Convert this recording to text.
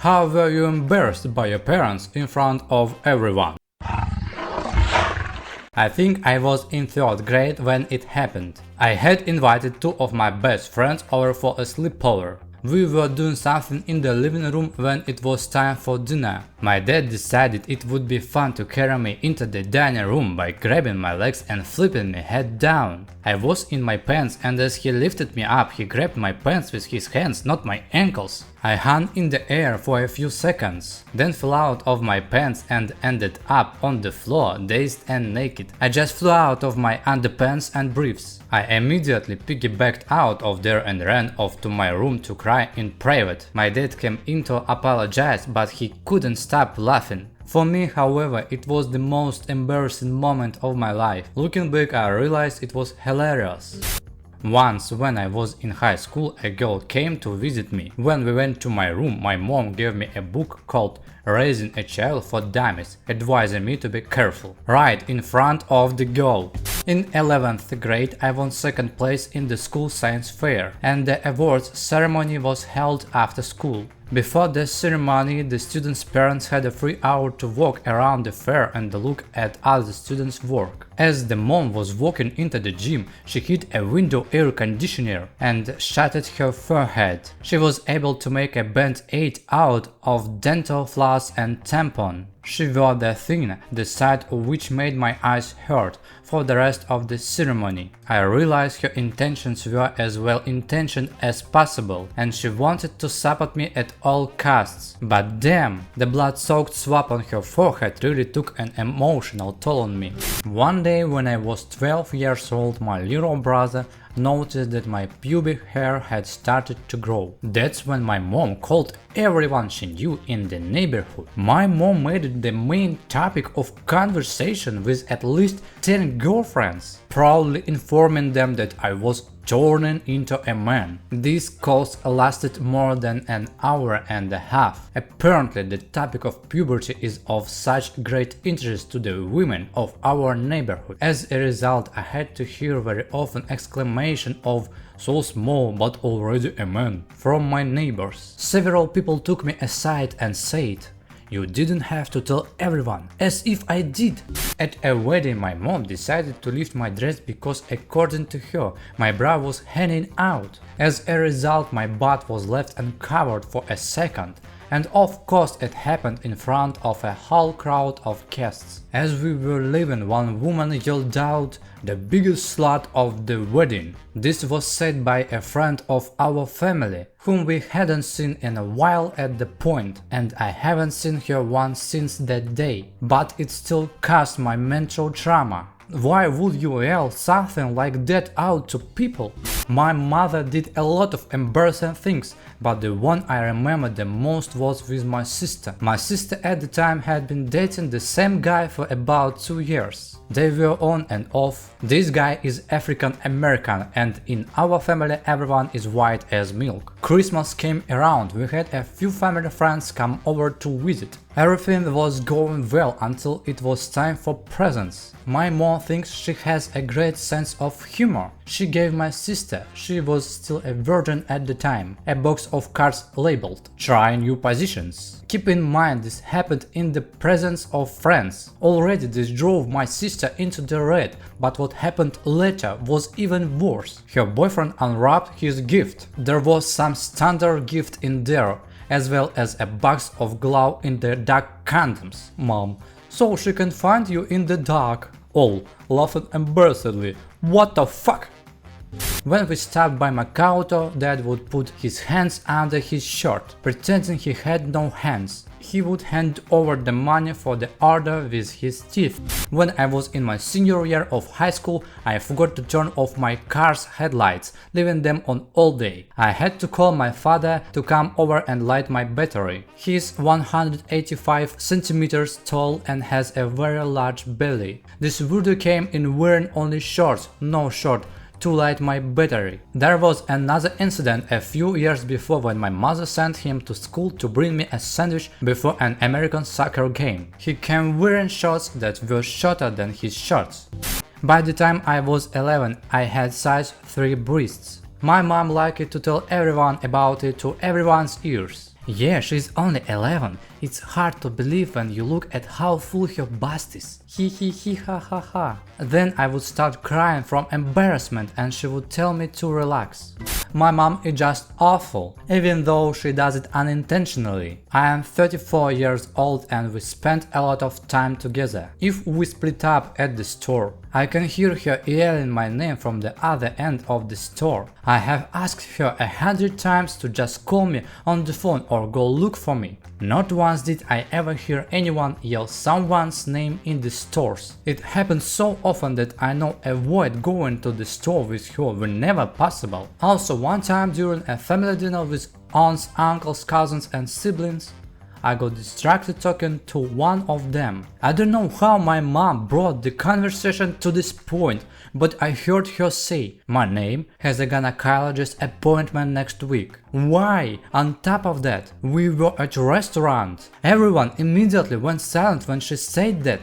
How were you embarrassed by your parents in front of everyone? I think I was in 3rd grade when it happened. I had invited 2 of my best friends over for a sleepover. We were doing something in the living room when it was time for dinner. My dad decided it would be fun to carry me into the dining room by grabbing my legs and flipping me head down. I was in my pants, and as he lifted me up, he grabbed my pants with his hands, not my ankles. I hung in the air for a few seconds, then fell out of my pants and ended up on the floor, dazed and naked. I just flew out of my underpants and briefs. I immediately piggybacked out of there and ran off to my room to cry in private. My dad came in to apologize, but he couldn't stop laughing. For me, however, it was the most embarrassing moment of my life. Looking back, I realized it was hilarious. Once, when I was in high school, a girl came to visit me. When we went to my room, my mom gave me a book called Raising a Child for Dummies, advising me to be careful, right in front of the girl. In 11th grade, I won 2nd place in the school science fair, and the awards ceremony was held after school. Before the ceremony, the students' parents had a free hour to walk around the fair and look at other students' work. As the mom was walking into the gym, she hit a window air conditioner and shattered her forehead. She was able to make a band-aid out of dental floss and tampon. She wore the thing, the sight of which made my eyes hurt for the rest of the ceremony. I realized her intentions were as well intentioned as possible, and she wanted to support me at all costs. But damn, the blood-soaked swab on her forehead really took an emotional toll on me. One day when I was 12 years old, my little brother noticed that my pubic hair had started to grow. That's when my mom called everyone she knew in the neighborhood. My mom made it the main topic of conversation with at least 10 girlfriends, proudly informing them that I was turning into a man. These calls lasted more than an hour and a half. Apparently, the topic of puberty is of such great interest to the women of our neighborhood. As a result, I had to hear very often exclamation of "so small but already a man" from my neighbors. Several people took me aside and said, "You didn't have to tell everyone," as if I did. At a wedding, my mom decided to lift my dress because, according to her, my bra was hanging out. As a result, my butt was left uncovered for a second, and of course it happened in front of a whole crowd of guests. As we were leaving, one woman yelled out, "The biggest slut of the wedding." This was said by a friend of our family, whom we hadn't seen in a while at the point, and I haven't seen her once since that day, but it still caused my mental trauma. Why would you yell something like that out to people? My mother did a lot of embarrassing things, but the one I remember the most was with my sister. My sister at the time had been dating the same guy for about 2 years. They were on and off. This guy is African American, and in our family everyone is white as milk. Christmas came around, we had a few family friends come over to visit. Everything was going well until it was time for presents. My mom thinks she has a great sense of humor. She gave my sister, she was still a virgin at the time, a box of cards labeled "Try new positions." Keep in mind this happened in the presence of friends. Already this drove my sister into the red, but what happened later was even worse. Her boyfriend unwrapped his gift. There was some standard gift in there, as well as a box of glow in the dark condoms. Mom, so she can find you in the dark. All laughing embarrassedly. What the fuck? When we stopped by Makauto, Dad would put his hands under his shirt, pretending he had no hands. He would hand over the money for the order with his teeth. When I was in my senior year of high school, I forgot to turn off my car's headlights, leaving them on all day. I had to call my father to come over and light my battery. He is 185 centimeters tall and has a very large belly. This weirdo came in wearing only shorts, no shirt, to light my battery. There was another incident a few years before when my mother sent him to school to bring me a sandwich before an American soccer game. He came wearing shorts that were shorter than his shorts. By the time I was 11, I had size 3 breasts. My mom liked to tell everyone about it to everyone's ears. Yeah, she's only 11. It's hard to believe when you look at how full her bust is. He ha ha ha. Then I would start crying from embarrassment and she would tell me to relax. My mom is just awful, even though she does it unintentionally. I am 34 years old and we spent a lot of time together. If we split up at the store, I can hear her yelling my name from the other end of the store. I have asked her 100 times to just call me on the phone or go look for me. Not once did I ever hear anyone yell someone's name in the stores. It happens so often that I now avoid going to the store with her whenever possible. Also, one time during a family dinner with aunts, uncles, cousins and siblings, I got distracted talking to one of them. I don't know how my mom brought the conversation to this point, but I heard her say, "My name has a gynecologist appointment next week." Why? On top of that, we were at a restaurant. Everyone immediately went silent when she said that.